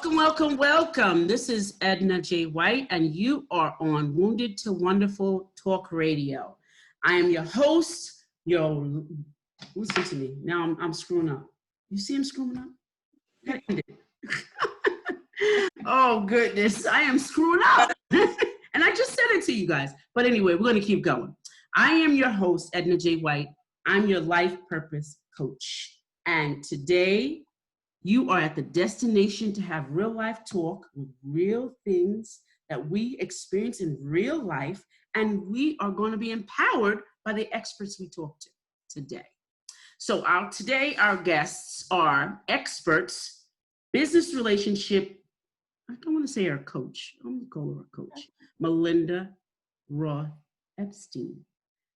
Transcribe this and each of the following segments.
Welcome, welcome, welcome. This is Edna J. White, and you are on Wounded to Wonderful Talk Radio. I am your host. Listen to me. Now I'm screwing up. You see him screwing up? Gotta end it. Oh, goodness. I am screwing up. And I just said it to you guys. But anyway, we're going to keep going. I am your host, Edna J. White. I'm your life purpose coach. And today, you are at the destination to have real life talk with real things that we experience in real life, and we are going to be empowered by the experts we talk to today. So today our guests are experts, business relationship, I don't want to say our coach, I'm going to call her a coach, Melinda Roth Epstein.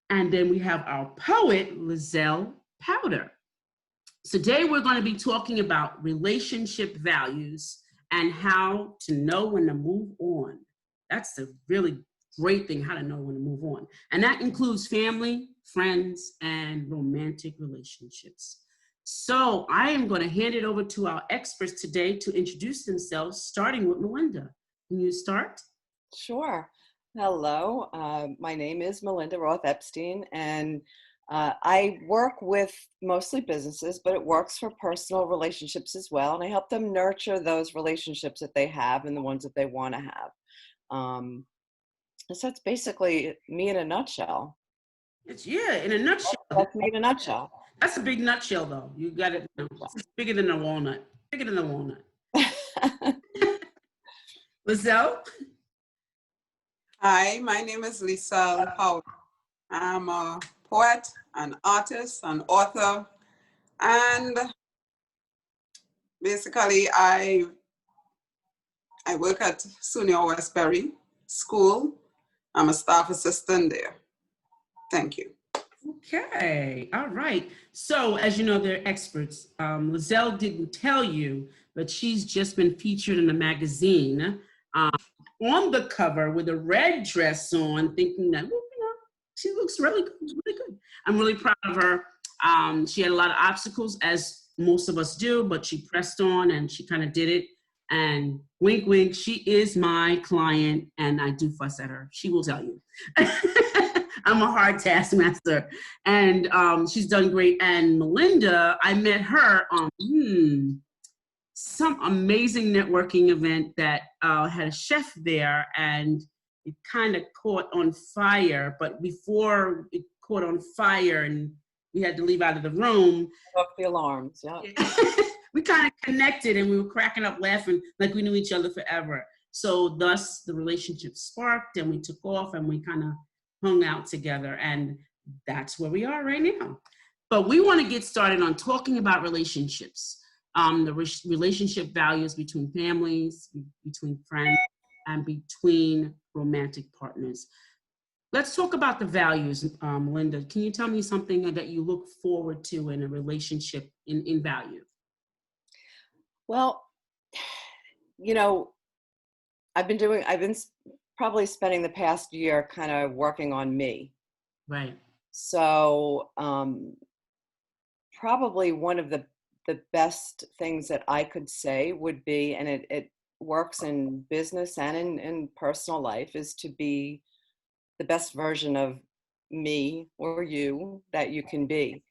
And then we have our poet, Lizelle Powder. Today, we're going to be talking about relationship values and how to know when to move on. That's the really great thing, how to know when to move on. And that includes family, friends, and romantic relationships. So I am going to hand it over to our experts today to introduce themselves, starting with Melinda. Can you start? Sure. Hello. My name is Melinda Roth Epstein, and I work with mostly businesses, but it works for personal relationships as well. And I help them nurture those relationships that they have and the ones that they want to have. So that's basically me in a nutshell. In a nutshell. That's me in a nutshell. That's a big nutshell, though. You got it. It's bigger than a walnut. Bigger than a walnut. Lizelle? Hi, my name is Lizelle Powder. I'm a poet, an artist, an author, and basically I work at SUNY Westbury School. I'm a staff assistant there. Thank you. Okay, all right. So as you know, they're experts. Lizelle didn't tell you, but she's just been featured in a magazine on the cover with a red dress on, thinking that, she looks really good, really good. I'm really proud of her. She had a lot of obstacles, as most of us do, but she pressed on and she kind of did it. And wink, wink, she is my client, and I do fuss at her. She will tell you. I'm a hard taskmaster, and she's done great. And Melinda, I met her on some amazing networking event that had a chef there, and it kind of caught on fire. But before it caught on fire and we had to leave out of the room, Off the alarms, yeah. we kind of connected and we were cracking up laughing like we knew each other forever. So thus the relationship sparked and we took off and we kind of hung out together, and that's where we are right now. But we want to get started on talking about relationships, the relationship values between families, between friends, and between romantic partners. Let's talk about the values, Melinda. Can you tell me something that you look forward to in a relationship in value? Well, I've been probably spending the past year kind of working on me. Right. So probably one of the best things that I could say would be, and it works in business and in personal life, is to be the best version of me or you that you can be.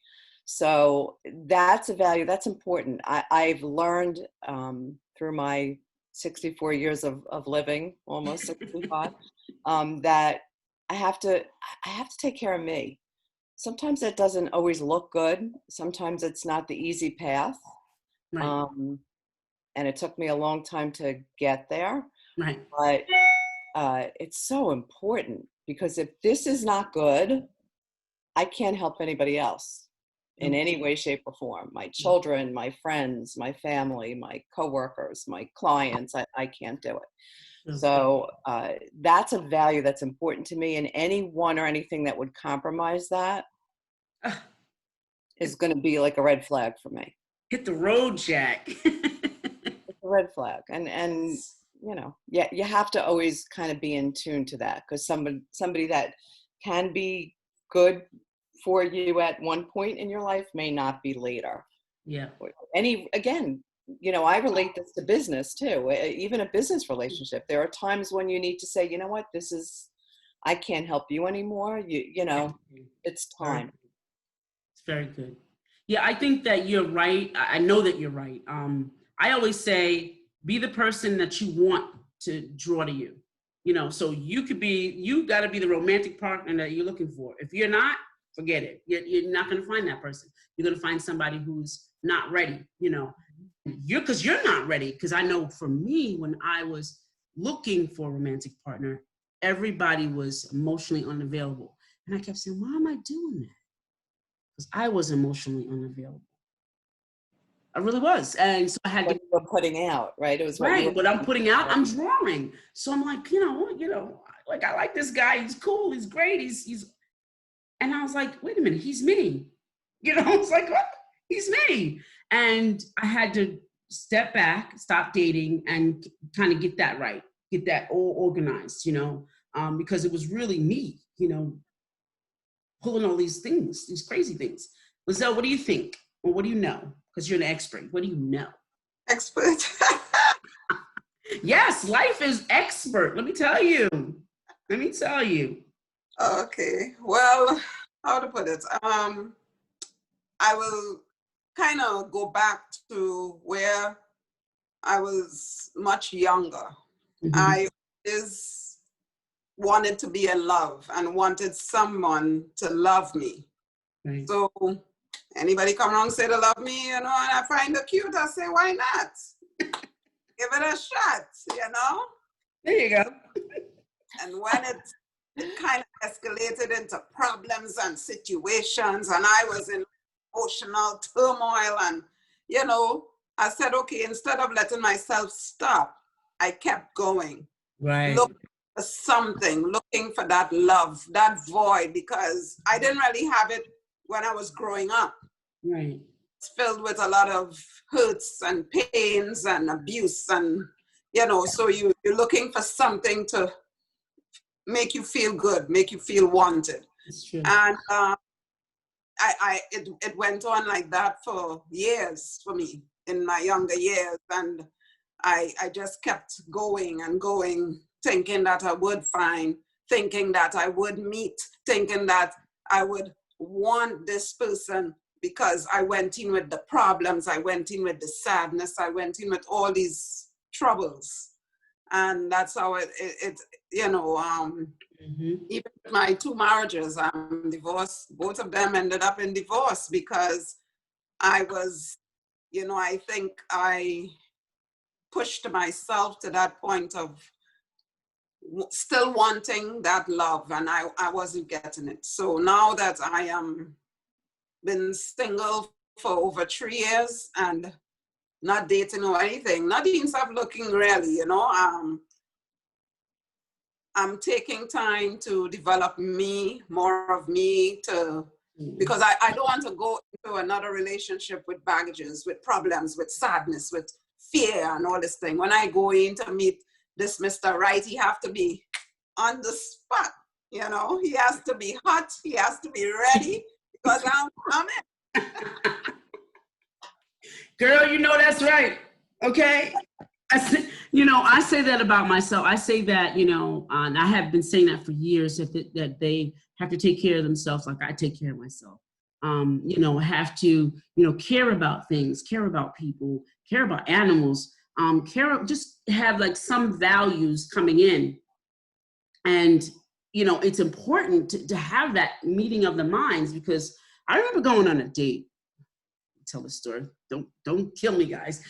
So that's a value that's important. I've learned through my 64 years of living, almost 65, that I have to take care of me. Sometimes it doesn't always look good. Sometimes it's not the easy path. Right. And it took me a long time to get there. Right. But it's so important, because if this is not good, I can't help anybody else in any way, shape, or form. My children, my friends, my family, my coworkers, my clients, I can't do it. So that's a value that's important to me, and anyone or anything that would compromise that is going to be like a red flag for me. Hit the road, Jack. It's a red flag. And you have to always kind of be in tune to that, because somebody that can be good for you at one point in your life may not be later. Yeah. Again, you know, I relate this to business too. Even a business relationship, there are times when you need to say, you know what, I can't help you anymore. You know, it's time. It's very good. Yeah, I think that you're right. I know that you're right. I always say, be the person that you want to draw to you. You know, so you got to be the romantic partner that you're looking for. If you're not, forget it. You're not going to find that person. You're going to find somebody who's not ready, you know. Because you're not ready. Because I know for me, when I was looking for a romantic partner, everybody was emotionally unavailable. And I kept saying, why am I doing that? Because I was emotionally unavailable. I really was. And so I had What to, you were putting out, right? It was what you right, were what I'm putting out, I'm drawing. So I'm like, like, I like this guy. He's cool. He's great. He's, and I was like, wait a minute, he's me. You know, it's like, what? He's me. And I had to step back, stop dating, and kind of get that right, get that all organized, you know, because it was really me, you know, pulling all these things, these crazy things. Lizelle, what do you think? Or what do you know? Because you're an expert. What do you know? Expert. Yes, life is expert. Let me tell you. Let me tell you. Okay. Well, how to put it? I will kind of go back to where I was much younger. Mhm. I always wanted to be in love and wanted someone to love me. Right. So anybody come around and say they love me, you know, and I find it cute, I say, why not? Give it a shot, you know? There you go. And when it kind of escalated into problems and situations, and I was in emotional turmoil, and, you know, I said, okay, instead of letting myself stop, I kept going. Right. Looking for something, looking for that love, that void, because I didn't really have it when I was growing up. Right. It's filled with a lot of hurts and pains and abuse, and, you know, so you're looking for something to make you feel good, make you feel wanted. It's true. And it went on like that for years for me in my younger years. And I just kept going and going, thinking that I would find, thinking that I would meet, thinking that I would want this person, because I went in with the problems, I went in with the sadness, I went in with all these troubles. And that's how it you know, even my 2 marriages, I'm divorced, both of them ended up in divorce because I was, you know, I think I pushed myself to that point of still wanting that love, and I wasn't getting it. So now that I am been single for over 3 years and not dating or anything, not even stop looking really, you know, I'm taking time to develop me, more of me, because I don't want to go into another relationship with baggages, with problems, with sadness, with fear and all this thing. When I go in to meet this Mr. Right, he have to be on the spot, you know? He has to be hot, he has to be ready, because I'm coming. Girl, you know that's right. Okay. I say that about myself. I say that, you know, and I have been saying that for years, that they have to take care of themselves like I take care of myself. You know, have to, you know, care about things, care about people, care about animals, just have like some values coming in. And, you know, it's important to have that meeting of the minds, because I remember going on a date. Tell the story. Don't kill me, guys.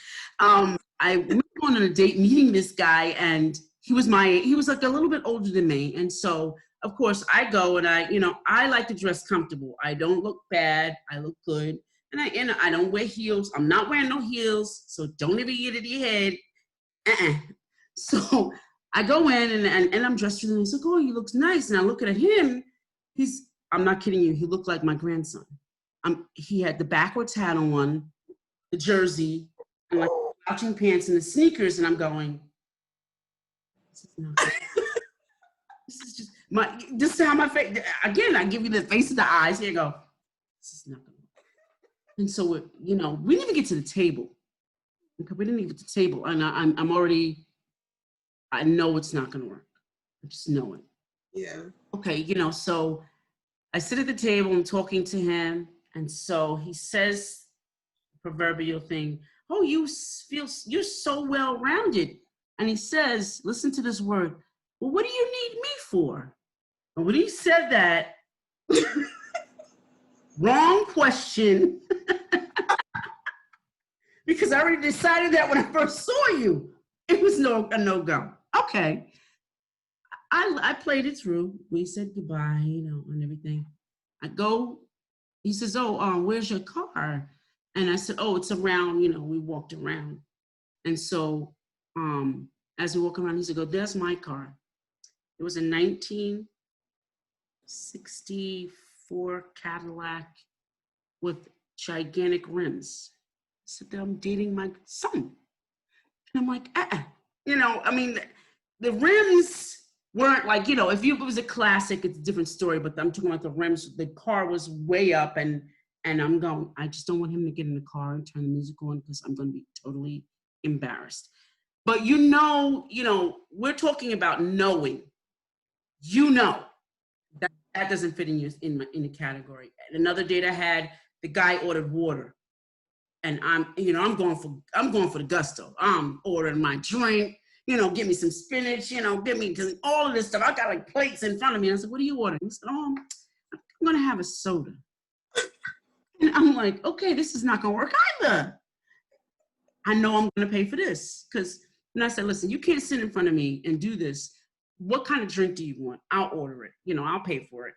I went on a date meeting this guy, and he was like a little bit older than me. And so, of course, I go and I like to dress comfortable. I don't look bad. I look good. And I don't wear heels. I'm not wearing no heels. So don't ever get it in your head. So I go in and I'm dressed for him. He's like, oh, he looks nice. And I look at him. I'm not kidding you. He looked like my grandson. He had the backwards hat on, the jersey, and like slouching pants and the sneakers, and I'm going, this is not good. This is just this is how my face, again, I give you the face of the eyes, here you go, this is not good. And so, we didn't even get to the table. Okay, we didn't leave it at the table, and I'm already, I know it's not gonna work. I just know it. Yeah. Okay, you know, so I sit at the table, I'm talking to him, and so he says the proverbial thing, oh, you're so well-rounded. And he says, listen to this word, well, what do you need me for? And when he said that, wrong question, because I already decided that when I first saw you, it was a no-go. Okay. I played it through. We said goodbye, you know, and everything. I go, he says, oh, where's your car? And I said, oh, it's around, you know, we walked around. And so as we walk around, he said, oh, there's my car. It was a 1964 Cadillac with gigantic rims. I said, I'm dating my son. And I'm like, you know, I mean, the rims weren't like, you know, if it was a classic, it's a different story, but I'm talking about the rims. The car was way up, and I'm going, I just don't want him to get in the car and turn the music on because I'm going to be totally embarrassed. But you know, we're talking about knowing, you know, that doesn't fit in the category. And another date I had, the guy ordered water. And I'm going for the gusto. I'm ordering my drink, you know, give me some spinach, you know, give me all of this stuff. I got like plates in front of me. And I said, what are you ordering? He said, I'm going to have a soda. And I'm like, okay, this is not going to work either. I know I'm going to pay for this. And I said, listen, you can't sit in front of me and do this. What kind of drink do you want? I'll order it. You know, I'll pay for it.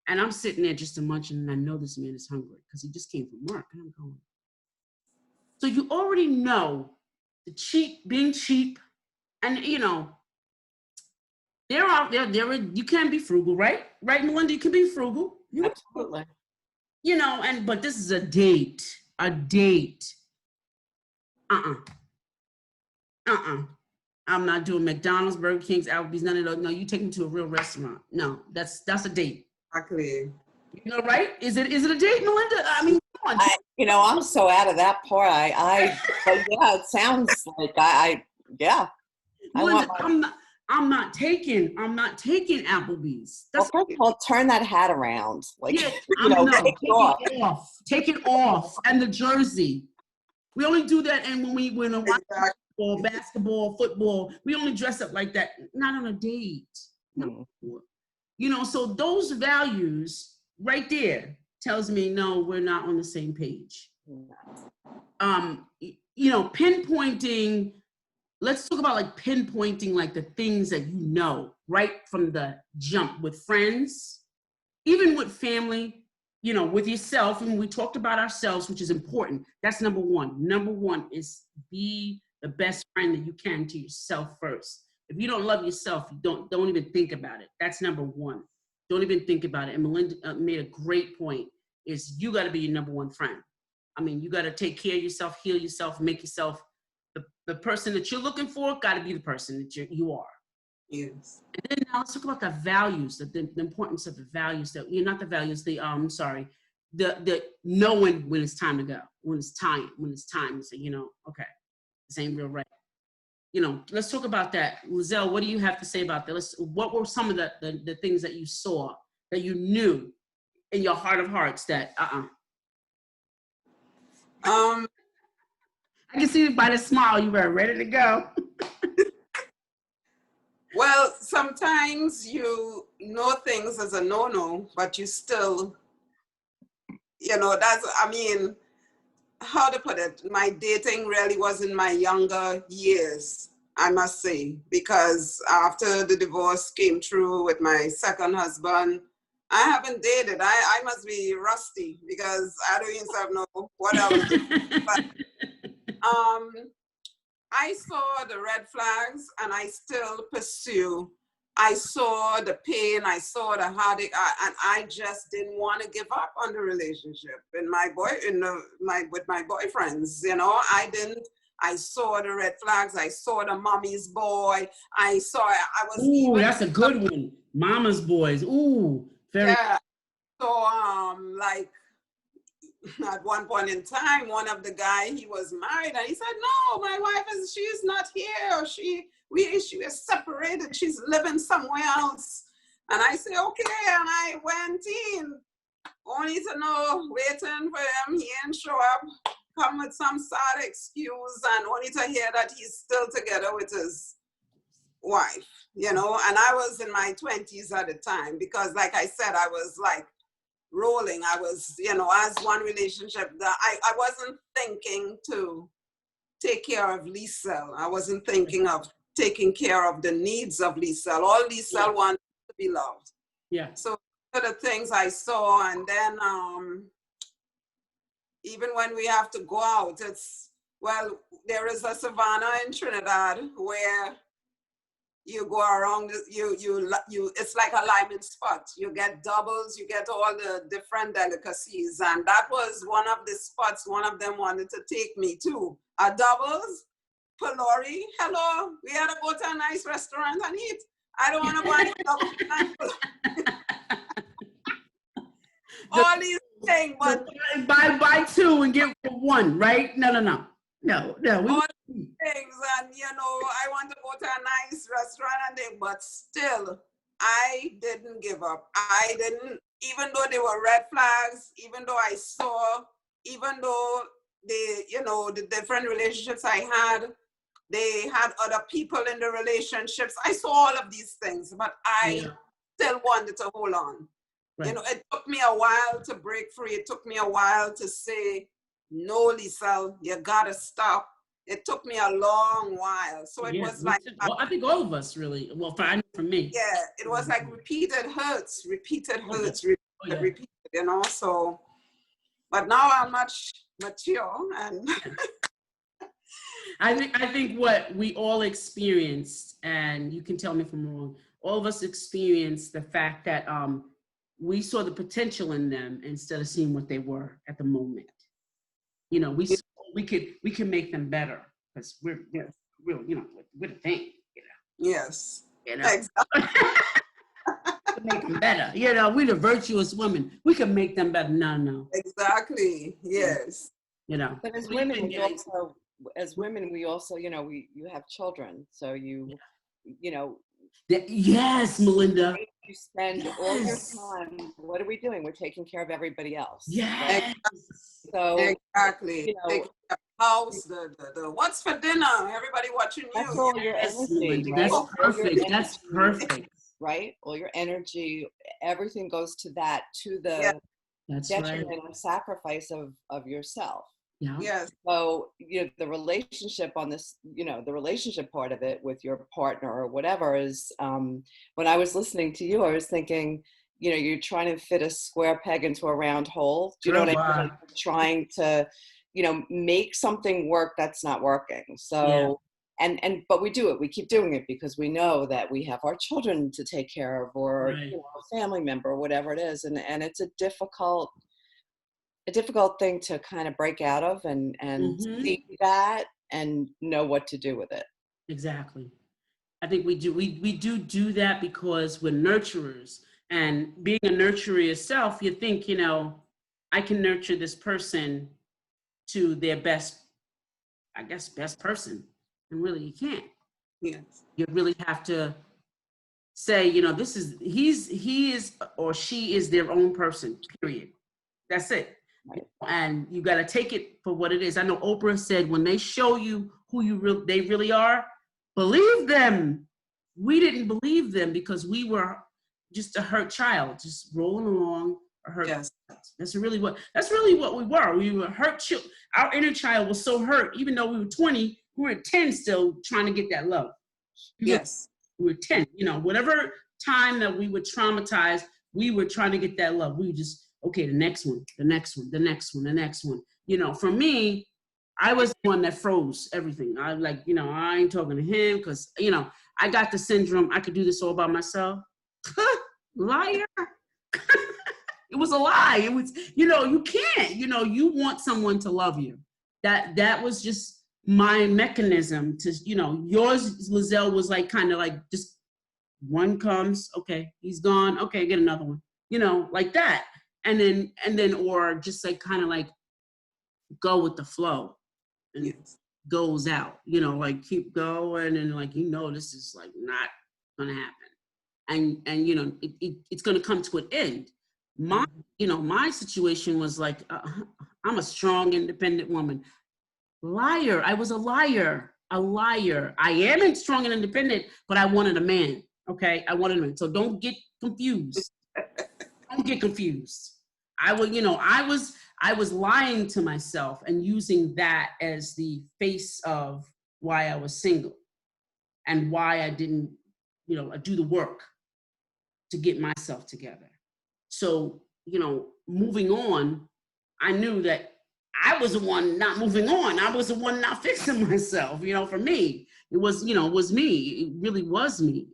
And I'm sitting there just munching, and I know this man is hungry because he just came from work. And I'm going, so you already know being cheap, and you know, they're out there. You can be frugal, right? Right, Melinda, you can be frugal. Absolutely. You know, but this is a date. I'm not doing McDonald's, Burger King's, Applebee's, none of those. No, you take me to a real restaurant. No, that's a date. Exactly. You know, right? Is it a date, Melinda? I mean, come on. I'm so out of that part. But yeah, it sounds like yeah. Melinda, I'm not taking Applebee's. Well, first of all, turn that hat around. Like, yeah, take it off, and the jersey. We only do that, and when we watch basketball, football, we only dress up like that. Not on a date. No. You know, so those values right there tells me, no, we're not on the same page. You know, pinpointing, let's talk about like pinpointing like the things that you know right from the jump with friends, even with family, you know, with yourself. And we talked about ourselves, which is important. That's number one. Number one is be the best friend that you can to yourself first. If you don't love yourself, you don't even think about it. That's number one. Don't even think about it. And Melinda made a great point, is you got to be your number one friend. I mean, you got to take care of yourself, heal yourself, make yourself the person that you're looking for, got to be the person that you are. Yes. And then now let's talk about the values, the importance of the values that, not the values, the knowing when it's time to go, when it's time to say, you know, okay, this ain't real right. You know, let's talk about that. Lizelle, what do you have to say about that? What were some of the things that you saw, that you knew in your heart of hearts that, I can see by the smile you were ready to go. Well, sometimes you know things as a no-no, but you still, you know, how to put it, my dating really was in my younger years, I must say, because after the divorce came through with my second husband, I haven't dated. I must be rusty because I don't even know what I was doing. But I saw the red flags and I still pursue. I saw the pain, I saw the heartache, and I just didn't want to give up on the relationship with my boyfriends. You know, I saw the red flags, I saw the mommy's boy, I was Ooh, that's a good one. Mama's boys. Ooh, very. Yeah. So like at one point in time, one of the guy, he was married, and he said, no, my wife she's not here. She is separated. She's living somewhere else. And I say, okay. And I went in, only to know, waiting for him. He didn't show up, come with some sad excuse, and only to hear that he's still together with his wife, you know. And I was in my 20s at the time, because like I said, I was like rolling. I was, you know, as one relationship, I wasn't thinking to take care of Lisa. I wasn't thinking of taking care of the needs of Lisa. All Lisa wanted to be loved. Yeah. So the things I saw, and then even when we have to go out, there is a savannah in Trinidad where you go around, it's like a liming spot. You get doubles, you get all the different delicacies, and that was one of the spots one of them wanted to take me to. A doubles, Pelori, hello, we had to go to a nice restaurant and eat. I don't want to go and all these things, but buy two and get one, right? No. All things, and you know, I want to go to a nice restaurant and thing, but still, I didn't give up. I didn't, even though there were red flags, even though I saw, even though the different relationships I had, they had other people in the relationships. I saw all of these things, but I still wanted to hold on. Right. You know, it took me a while to break free. It took me a while to say, no, Lisa, you gotta stop. It took me a long while. So it was like, well, I think all of us really, well, for me. Yeah, it was like repeated hurts, repeated, you know, so, but now I'm much mature, and I think what we all experienced, and you can tell me if I'm wrong, all of us experienced the fact that we saw the potential in them instead of seeing what they were at the moment. You know, we could make them better, because we're real, you know, we're the thing, you know. Yes. You know. Exactly. Make them better. You know, we're the virtuous women. We can make them better. No. Exactly. Yes. You know. But as women, we also, you know, you have children, so you know. Yes, Melinda. You spend all your time. What are we doing? We're taking care of everybody else. Yes. Right? So exactly. You know, the house, the what's for dinner? Everybody watching you. That's all your energy. Right? That's perfect. That's perfect. Right? All your energy, everything goes to that, to the detriment and sacrifice of yourself. Yeah. Yes. So, you know, the relationship on this, you know, the relationship part of it with your partner or whatever is, when I was listening to you, I was thinking, you know, you're trying to fit a square peg into a round hole. Do you know what I mean? Trying to, you know, make something work that's not working. So, but we do it. We keep doing it because we know that we have our children to take care of, or you know, a family member, or whatever it is. And it's a difficult thing to kind of break out of and see that and know what to do with it. Exactly. I think we do that because we're nurturers, and being a nurturer yourself, you think, you know, I can nurture this person to their best person. And really you can't. Yes. You really have to say, you know, he is or she is their own person, period. That's it. Right. And you got to take it for what it is. I know Oprah said, when they show you who they really are, believe them. We didn't believe them because we were just a hurt child, just rolling along a hurt. Yes. That's really what we were. We were hurt. Our inner child was so hurt, even though we were 20, we were 10 still trying to get that love. Yes. We were 10, you know, whatever time that we were traumatized, we were trying to get that love. We were just, okay, the next one. You know, for me, I was the one that froze everything. I like, you know, I ain't talking to him because, you know, I got the syndrome. I could do this all by myself. Liar. It was a lie. It was, you know, you can't, you know, you want someone to love you. That was just my mechanism to, you know, yours, Lizelle, was like kind of like just one comes, okay, he's gone, okay, get another one, you know, like that. and then, or just like kind of like go with the flow and Yes. goes out, like keep going and like, this is like not gonna happen. And it's gonna come to an end. My situation was like, I'm a strong, independent woman. Liar. I was a liar. I am strong and independent, but I wanted a man. Okay. I wanted a man. So don't get confused. Don't get confused. I was lying to myself and using that as the face of why I was single and why I didn't, do the work to get myself together. So, moving on, I knew that I was the one not moving on. I was the one not fixing myself. For me, it was me. It really was me.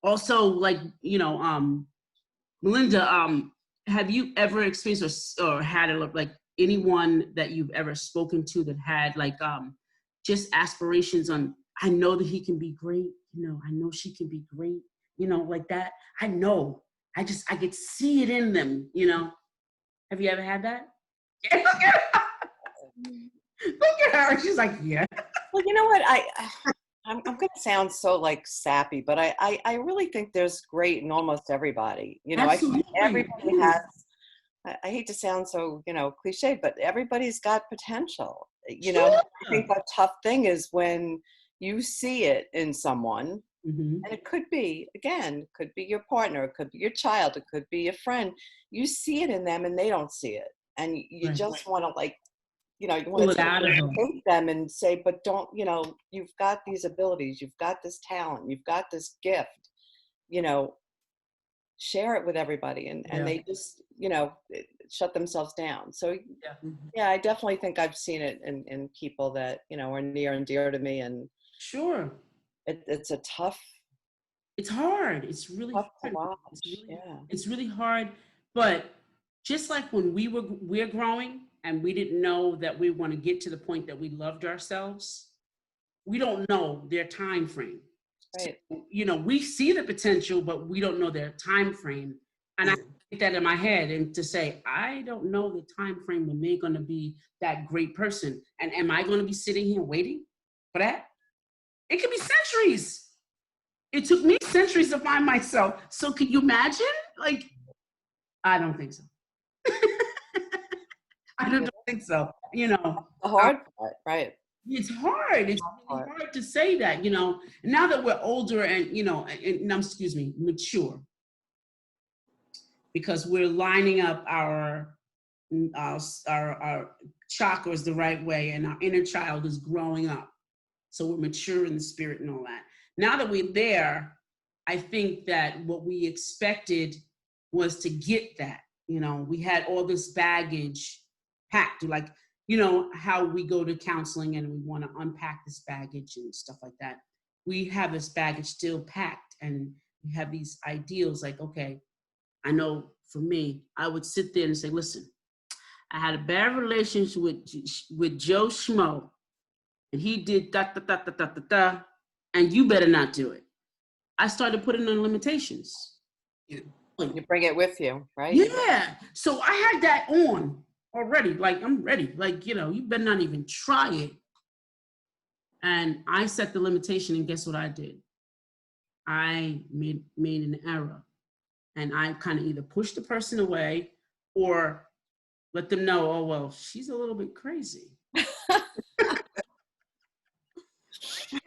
Also, like, Melinda, have you ever experienced or had like anyone that you've ever spoken to that had like just aspirations on, I know that he can be great, I know she can be great, like that. I know. I could see it in them, Have you ever had that? Look at her. She's like, yeah. Well, you know what? I'm going to sound so like sappy, but I really think there's great in almost everybody. I think everybody has, I hate to sound so, cliche, but everybody's got potential. Sure. I think the tough thing is when you see it in someone, and it could be your partner, it could be your child, it could be a friend. You see it in them and they don't see it. And you just want to like, you want to take them and say, but don't, you've got these abilities, you've got this talent, you've got this gift, share it with everybody. And they just, shut themselves down. So yeah, I definitely think I've seen it in people that, are near and dear to me. And sure. It's a tough. It's hard. It's really hard. It's really hard. But just like when we're growing and we didn't know that we want to get to the point that we loved ourselves, we don't know their time frame. Right. So, we see the potential, but we don't know their time frame. And I get that in my head and to say, I don't know the time frame when they're going to be that great person. And am I going to be sitting here waiting for that? It could be centuries. It took me centuries to find myself. So can you imagine? Like, I don't think so. I don't think so. The hard part, right? It's hard. It's really hard to say that, now that we're older and, mature, because we're lining up our chakras the right way and our inner child is growing up. So we're mature in the spirit and all that. Now that we're there, I think that what we expected was to get that. We had all this baggage packed, like, how we go to counseling and we want to unpack this baggage and stuff like that. We have this baggage still packed and we have these ideals like, okay, I know for me, I would sit there and say, listen, I had a bad relationship with Joe Schmo. And he did da da da da da da da, and you better not do it. I started putting in limitations. You bring it with you, right? Yeah. So I had that on already. Like, I'm ready. Like, you better not even try it. And I set the limitation, and guess what I did? I made an error. And I kind of either pushed the person away or let them know, oh, well, she's a little bit crazy.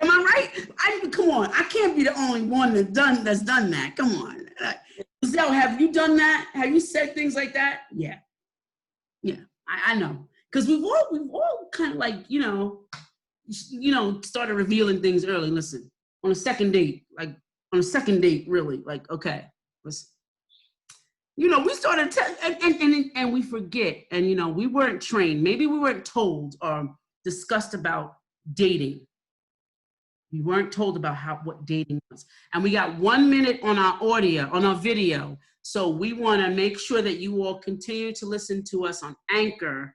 Am I right? Come on, I can't be the only one that's done that. Come on. Giselle, have you done that? Have you said things like that? Yeah, I know. Because we've all kind of like, started revealing things early. Listen, on a second date, really, like, okay, listen. We started and we forget, and we weren't trained. Maybe we weren't told or discussed about dating. We weren't told about what dating was. And we got 1 minute on our video. So we want to make sure that you all continue to listen to us on Anchor